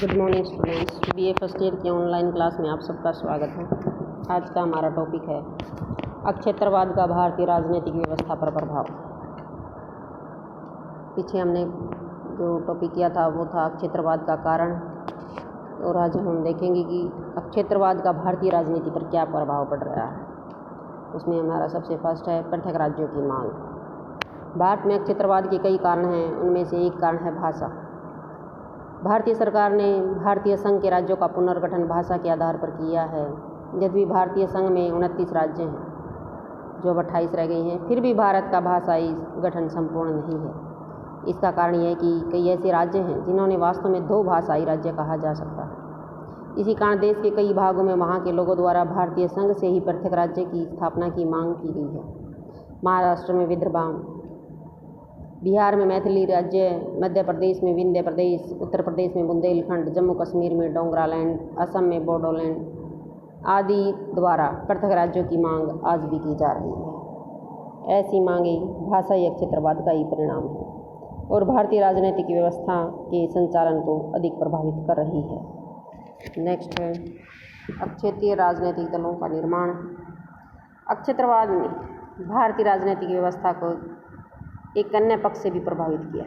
Good morning students, BA first year की online class में आप सबका स्वागत है। आज का हमारा टॉपिक है अक्षेत्रवाद का भारतीय राजनीतिक व्यवस्था पर प्रभाव। पीछे हमने जो टॉपिक किया था वो था अक्षेत्रवाद का कारण, और आज हम देखेंगे कि अक्षेत्रवाद का भारतीय राजनीति पर क्या प्रभाव पड़ रहा है। उसमें हमारा सबसे फर्स्ट है पृथक राज्यों की मांग। भारत में अक्षेत्रवाद के कई कारण हैं, उनमें से एक कारण है भाषा। भारतीय सरकार ने भारतीय संघ के राज्यों का पुनर्गठन भाषा के आधार पर किया है। यद्यपि भारतीय संघ में 29 राज्य हैं, जो अब 28 रह गए हैं, फिर भी भारत का भाषाई गठन संपूर्ण नहीं है। इसका कारण यह है कि कई ऐसे राज्य हैं जिन्होंने वास्तव में 2 भाषाई राज्य कहा जा सकता है। इसी कारण देश के कई भागों में वहाँ के लोगों द्वारा भारतीय संघ से ही पृथक राज्य की स्थापना की मांग की गई है। महाराष्ट्र में विदर्भा, बिहार में मैथिली राज्य, मध्य प्रदेश में विंध्य प्रदेश, उत्तर प्रदेश में बुंदेलखंड, जम्मू कश्मीर में डोगरालैंड, असम में बोडोलैंड आदि द्वारा पृथक राज्यों की मांग आज भी की जा रही है। ऐसी मांगें भाषाई अक्षेत्रवाद का ही परिणाम है और भारतीय राजनीतिक व्यवस्था के संचालन को अधिक प्रभावित कर रही है। नेक्स्ट है अक्षेत्रीय राजनीतिक दलों का निर्माण। अक्षेत्रवाद ने भारतीय राजनीतिक व्यवस्था को एक अन्य पक्ष से भी प्रभावित किया।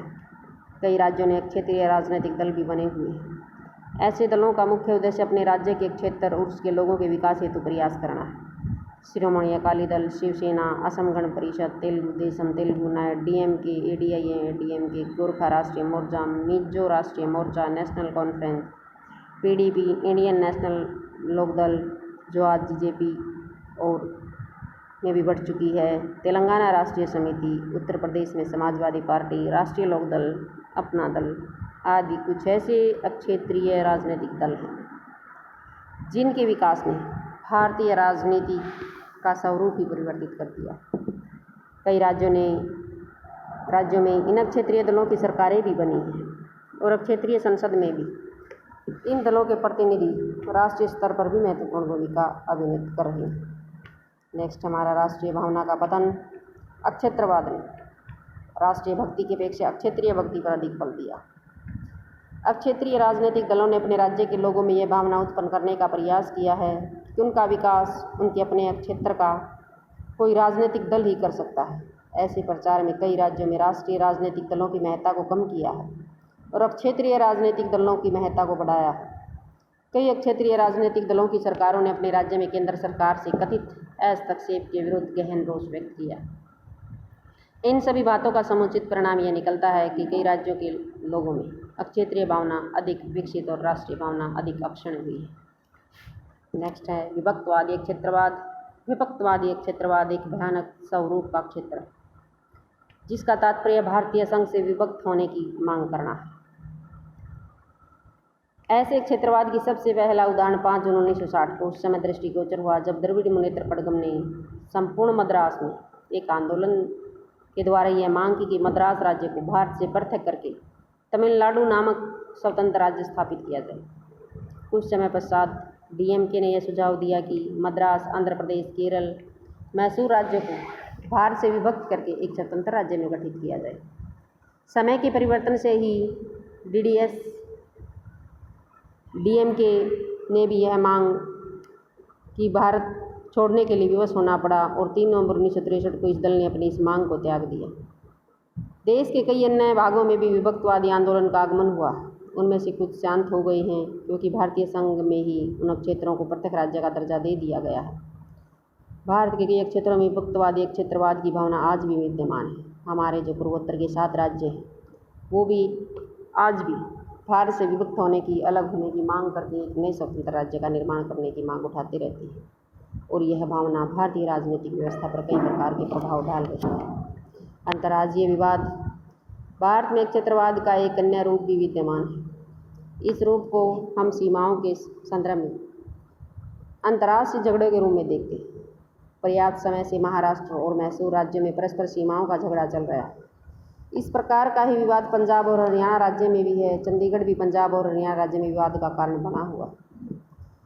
कई राज्यों ने क्षेत्रीय राजनीतिक दल भी बने हुए हैं। ऐसे दलों का मुख्य उद्देश्य अपने राज्य के क्षेत्र और उसके लोगों के विकास हेतु प्रयास करना है। Shiromani Akali Dal, Shiv Sena, Assam Gana Parishad, Telugu Desam, Telugu Nayak, DMK, AIADMK, Gorkha Rashtriya Morcha, Mizo Rashtriya Morcha, National Conference, PDP, Indian National Lokdal जो आज बीजेपी और में भी बढ़ चुकी है, तेलंगाना राष्ट्रीय समिति, उत्तर प्रदेश में समाजवादी पार्टी, राष्ट्रीय लोकदल, अपना दल आदि कुछ ऐसे अक्षेत्रीय राजनीतिक दल हैं जिनके विकास ने भारतीय राजनीति का स्वरूप ही परिवर्तित कर दिया। कई राज्यों में इन क्षेत्रीय दलों की सरकारें भी बनी हैं और क्षेत्रीय संसद में भी इन दलों के प्रतिनिधि राष्ट्रीय स्तर पर भी महत्वपूर्ण भूमिका अभिनीत कर रहे हैं। नेक्स्ट हमारा राष्ट्रीय भावना का पतन। अक्षेत्रवाद ने राष्ट्रीय भक्ति की अपेक्षा क्षेत्रीय भक्ति पर अधिक बल दिया। अक्षेत्रीय राजनीतिक दलों ने अपने राज्य के लोगों में यह भावना उत्पन्न करने का प्रयास किया है कि उनका विकास उनके अपने क्षेत्र का कोई राजनीतिक दल ही कर सकता है। ऐसे प्रचार में कई राज्यों में राष्ट्रीय राजनीतिक दलों की महत्ता को कम किया है और अब क्षेत्रीय राजनीतिक दलों की महत्ता को बढ़ाया है। कई क्षेत्रीय राजनीतिक दलों की सरकारों ने अपने राज्य में केंद्र सरकार से कथित हस्तक्षेप के विरुद्ध गहन रोष व्यक्त किया। इन सभी बातों का समुचित परिणाम यह निकलता है कि कई राज्यों के लोगों में अक्षेत्रीय भावना अधिक विकसित और राष्ट्रीय भावना अधिक अक्षुण्ण हुई है। नेक्स्ट है विभक्तवादी क्षेत्रवाद। विभक्तवादी क्षेत्रवाद एक भयानक स्वरूप का क्षेत्र है जिसका तात्पर्य भारतीय संघ से विभक्त होने की मांग करना है। ऐसे क्षेत्रवाद की सबसे पहला उदाहरण 5 जून 1960 को उस समय दृष्टिगोचर हुआ जब द्रविड़ मुनेत्र पड़गम ने संपूर्ण मद्रास में एक आंदोलन के द्वारा यह मांग की कि मद्रास राज्य को भारत से पृथक करके तमिलनाडु नामक स्वतंत्र राज्य स्थापित किया जाए। कुछ समय पश्चात डीएमके ने यह सुझाव दिया कि मद्रास, आंध्र प्रदेश, केरल, मैसूर राज्यों को भारत से विभक्त करके एक स्वतंत्र राज्य में गठित किया जाए। समय के परिवर्तन से ही डीएमके ने भी यह मांग कि भारत छोड़ने के लिए विवश होना पड़ा और 3 नवंबर 1963 को इस दल ने अपनी इस मांग को त्याग दिया। देश के कई अन्य भागों में भी विभक्तवादी आंदोलन का आगमन हुआ। उनमें से कुछ शांत हो गए हैं क्योंकि भारतीय संघ में ही उन क्षेत्रों को पृथक राज्य का दर्जा दे दिया गया है। भारत के कई क्षेत्रों में विभक्तवादी क्षेत्रवाद की भावना आज भी विद्यमान है। हमारे जो पूर्वोत्तर के 7 राज्य हैं वो भी आज भी भारत से विभक्त होने की, अलग होने की मांग करके एक नए स्वतंत्र राज्य का निर्माण करने की मांग उठाते रहते हैं और यह भावना भारतीय राजनीतिक व्यवस्था पर कई प्रकार के प्रभाव डाल रही है। अंतर्राज्यीय विवाद। भारत में क्षेत्रवाद का एक अन्य रूप भी विद्यमान है। इस रूप को हम सीमाओं के संदर्भ में अंतर्राष्ट्रीय झगड़े के रूप में देखते हैं। पर्याप्त समय से महाराष्ट्र और मैसूर राज्यों में परस्पर सीमाओं का झगड़ा चल रहा है। इस प्रकार का ही विवाद पंजाब और हरियाणा राज्य में भी है। चंडीगढ़ भी पंजाब और हरियाणा राज्य में विवाद का कारण बना हुआ।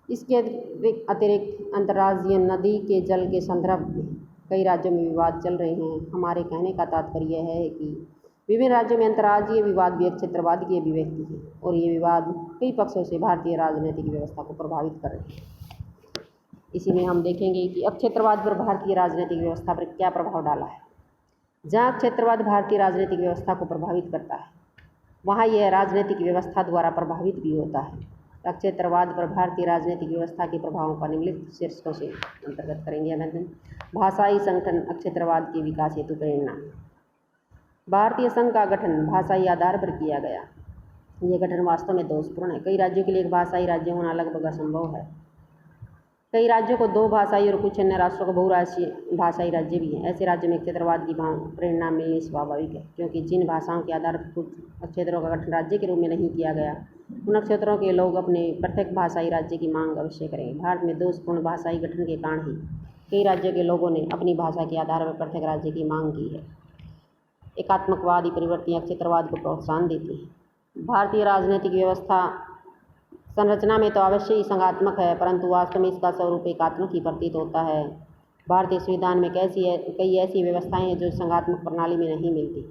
इसके अतिरिक्त अंतर्राज्यीय नदी के जल के संदर्भ में कई राज्यों में विवाद चल रहे हैं। हमारे कहने का तात्पर्य यह है कि विभिन्न राज्यों में अंतर्राज्यीय विवाद भी एक क्षेत्रवाद की अभिव्यक्ति है और ये विवाद कई पक्षों से भारतीय राजनीतिक व्यवस्था को प्रभावित कर रहे हैं। इसी में हम देखेंगे कि अक्षेत्रवाद पर भारतीय राजनीतिक व्यवस्था पर क्या प्रभाव डाला है। जहाँ अक्षेत्रवाद भारतीय राजनीतिक व्यवस्था को प्रभावित करता है वहाँ यह राजनीतिक व्यवस्था द्वारा प्रभावित भी होता है। अक्षेत्रवाद पर भारतीय राजनीतिक व्यवस्था के प्रभावों का निम्नलिखित शीर्षकों से अंतर्गत करेंगे। भाषाई संगठन अक्षेत्रवाद के विकास हेतु प्रेरणा। भारतीय संघ का गठन भाषाई आधार पर किया गया। यह गठन वास्तव में दोषपूर्ण है। कई राज्यों के लिए एक भाषाई राज्य होना लगभग असंभव है। कई राज्यों को दो भाषाई और कुछ अन्य राष्ट्रों को बहुभाषीय भाषाई राज्य भी हैं। ऐसे राज्यों में क्षेत्रवाद की प्रेरणा मिलनी स्वाभाविक है, क्योंकि जिन भाषाओं के आधार पर कुछ क्षेत्रों का गठन राज्य के रूप में नहीं किया गया, उन क्षेत्रों के लोग अपने प्रत्येक भाषाई राज्य की मांग अवश्य करेंगे। भारत में दोषपूर्ण भाषाई गठन के कारण ही कई राज्यों के लोगों ने अपनी भाषा के आधार पर प्रत्येक राज्य की मांग की है। एकात्मकवादी प्रवृत्तियाँ क्षेत्रवाद को प्रोत्साहन देती हैं। भारतीय राजनीतिक व्यवस्था संरचना में तो अवश्य ही संघात्मक है, परंतु वास्तव में इसका स्वरूप एकात्मक ही प्रतीत होता है। भारतीय संविधान में कई ऐसी व्यवस्थाएं हैं जो संघात्मक प्रणाली में नहीं मिलती।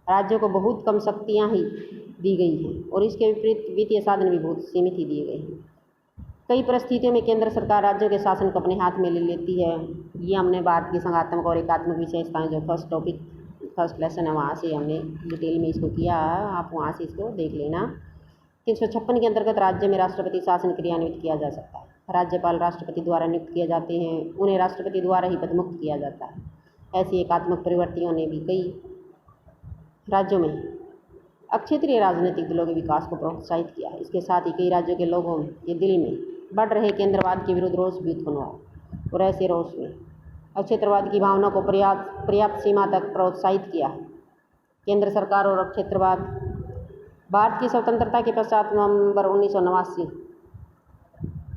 राज्यों को बहुत कम शक्तियां ही दी गई हैं और इसके विपरीत वित्तीय साधन भी बहुत सीमित ही दिए गए हैं। कई परिस्थितियों में केंद्र सरकार राज्यों के शासन को अपने हाथ में ले लेती है। ये हमने भारत की संघात्मक और एकात्मक विशेषताएं, जो फर्स्ट लेसन है, वहाँ से हमने डिटेल में इसको किया है। आप वहाँ से इसको देख लेना। 356 के अंतर्गत राज्य में राष्ट्रपति शासन क्रियान्वित किया जा सकता है। राज्यपाल राष्ट्रपति द्वारा नियुक्त किए जाते हैं, उन्हें राष्ट्रपति द्वारा ही पदमुक्त किया जाता है। ऐसी एकात्मक प्रवृत्तियों ने भी कई राज्यों में अक्षेत्रीय राजनीतिक दलों के विकास को प्रोत्साहित किया है। इसके साथ ही कई राज्यों के लोगों के दिल में बढ़ रहे केंद्रवाद के विरुद्ध रोष भी उत्पन्न हुआ और ऐसे रोष में अक्षेत्रवाद की भावना को पर्याप्त सीमा तक प्रोत्साहित किया है। केंद्र सरकार और अक्षेत्रवाद। भारत की स्वतंत्रता के पश्चात नवंबर 1989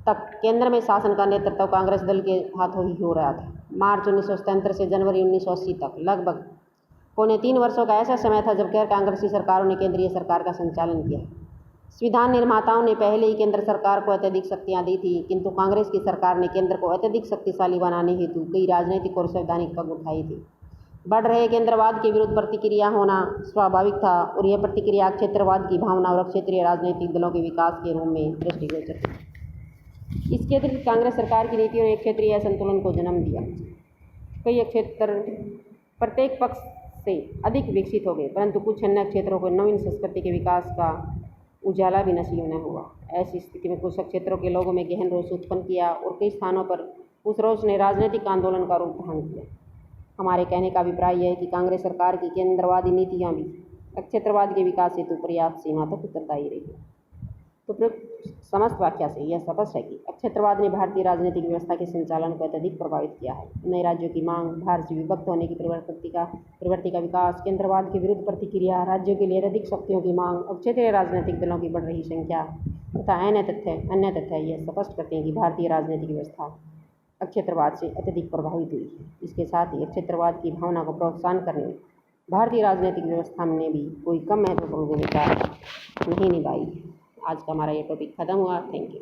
तक केंद्र में शासन का नेतृत्व कांग्रेस दल के हाथों ही हो रहा था। मार्च 1977 से जनवरी 1980 तक लगभग पौने 3 वर्षों का ऐसा समय था जब गैर कांग्रेसी सरकारों ने केंद्रीय सरकार का संचालन किया। संविधान निर्माताओं ने पहले ही केंद्र सरकार को अत्यधिक शक्तियां दी थी, किंतु कांग्रेस की सरकार ने केंद्र को अत्यधिक शक्तिशाली बनाने हेतु कई राजनीतिक और संवैधानिक पग उठाए थे। बढ़ रहे केंद्रवाद के विरुद्ध प्रतिक्रिया होना स्वाभाविक था और यह प्रतिक्रिया क्षेत्रवाद की भावना और क्षेत्रीय राजनीतिक दलों के विकास के रूप में दृष्टिगोचर थी। इसके अतिरिक्त कांग्रेस सरकार की नीतियों ने क्षेत्रीय असंतुलन को जन्म दिया। कई क्षेत्र प्रत्येक पक्ष से अधिक विकसित हो गए, परंतु कुछ अन्य क्षेत्रों को नवीन संस्कृति के विकास का उजाला भी नसीब न हुआ। ऐसी स्थिति में कुछ क्षेत्रों के लोगों में गहन रोष उत्पन्न किया और कई स्थानों पर उस रोष ने राजनीतिक आंदोलन का रूप धारण किया। हमारे कहने का अभिप्राय यह है कि कांग्रेस सरकार की केंद्रवादी नीतियाँ भी क्षेत्रवाद के विकास हेतु पर्याप्त सीमा तक उत्तरदायी रही। तो समस्त व्याख्या से यह स्पष्ट है कि क्षेत्रवाद ने भारतीय राजनीतिक व्यवस्था के संचालन को अत्यधिक प्रभावित किया है। नए राज्यों की मांग, भारत से विभक्त होने की प्रवृत्ति का विकास, केंद्रवाद के विरुद्ध प्रतिक्रिया, राज्यों के लिए अधिक शक्तियों की मांग, क्षेत्रीय राजनीतिक दलों की बढ़ रही संख्या तथा अन्य तथ्य यह स्पष्ट करते हैं कि भारतीय राजनीतिक व्यवस्था क्षेत्रवाद से अत्यधिक प्रभावित हुई है। इसके साथ ही क्षेत्रवाद की भावना को प्रोत्साहन करने में भारतीय राजनीतिक व्यवस्था ने भी कोई कम महत्वपूर्ण भूमिका नहीं निभाई। आज का हमारा ये टॉपिक खत्म हुआ। Thank you.